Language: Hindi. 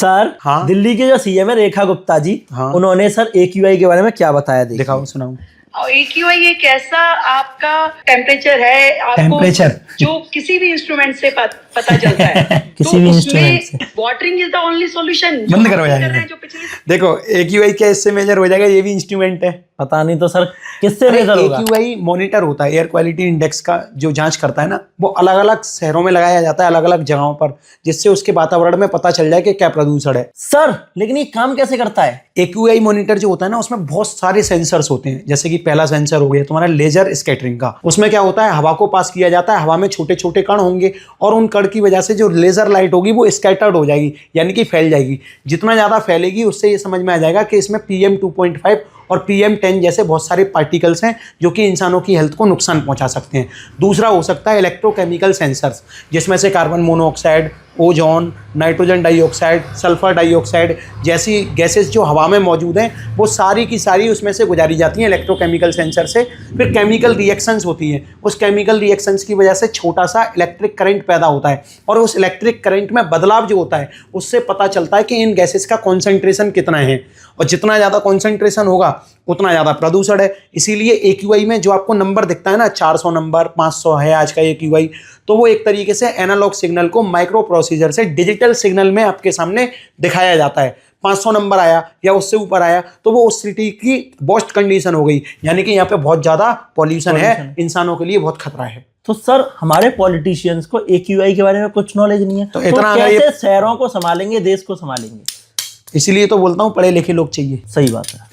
सर हाँ? दिल्ली के जो सीएम है रेखा गुप्ता जी, हाँ? उन्होंने सर AQI के बारे में क्या बताया, देखिए। दिखाओ, सुनाओ। और AQI एक ऐसा आपका टेम्परेचर है, आपको टेम्परेचर जो किसी भी इंस्ट्रूमेंट से पता चलता है। किसी भी इंस्ट्रूमेंट से। Watering is the only solution. बंद करो यार। जो पिछले देखो AQI क्या इससे मेजर हो जाएगा, ये भी इंस्ट्रूमेंट है। पता नहीं तो सर किससे मेजर होगा। AQI मॉनिटर होता है, एयर क्वालिटी इंडेक्स का जो जांच करता है ना, वो अलग अलग शहरों में लगाया जाता है, अलग अलग जगहों पर, जिससे उसके वातावरण में पता चल जाए कि क्या प्रदूषण है। सर लेकिन ये काम कैसे करता है? AQI मॉनिटर जो होता है ना, उसमें बहुत सारे सेंसर्स होते हैं। जैसे कि पहला सेंसर हो गया तुम्हारा लेजर स्कैटरिंग का। उसमें क्या होता है, हवा को पास किया जाता है, हवा में छोटे छोटे कण होंगे और उन कण की वजह से जो लेजर लाइट होगी वो स्कैटर्ड हो जाएगी, यानी कि फैल जाएगी। जितना ज्यादा फैलेगी उससे ये समझ में आ जाएगा कि इसमें PM 2.5 और PM10 जैसे बहुत सारे पार्टिकल्स हैं जो कि इंसानों की हेल्थ को नुकसान पहुंचा सकते हैं। दूसरा हो सकता है इलेक्ट्रोकेमिकल सेंसर्स, जिसमें से carbon monoxide, ozone, nitrogen dioxide, sulphur dioxide जैसी गैसेस जो हवा में मौजूद हैं, वो सारी की सारी उसमें से गुजारी जाती हैं इलेक्ट्रोकेमिकल सेंसर से। फिर केमिकल रिएक्शंस होती हैं, उस केमिकल रिएक्शंस की वजह से छोटा सा इलेक्ट्रिक करंट पैदा होता है और उस इलेक्ट्रिक करंट में बदलाव जो होता है उससे पता चलता है कि इन गैसेस का कॉन्सेंट्रेशन कितना है, और जितना ज़्यादा कॉन्सेंट्रेशन होगा उतना ज़्यादा प्रदूषण है। इसीलिए AQI में जो आपको नंबर दिखता है ना, 400 नंबर, 500 है आज का AQI, तो वो एक तरीके से एनालॉग सिग्नल को माइक्रो प्रोसीजर से डिजिटल सिग्नल में आपके सामने दिखाया जाता है। 500 नंबर आया या उससे ऊपर आया तो वो उस सिटी की वर्स्ट कंडीशन हो गई, यानी कि यहाँ पे बहुत ज़्यादा पॉल्यूशन है, इंसानों के लिए बहुत खतरा है। तो सर हमारे पॉलिटिशियंस को AQI के बारे में कुछ नॉलेज नहीं है, तो इतना कैसे शहरों को संभालेंगे, देश को संभालेंगे? इसीलिए तो बोलता हूँ पढ़े लिखे लोग चाहिए। सही बात है।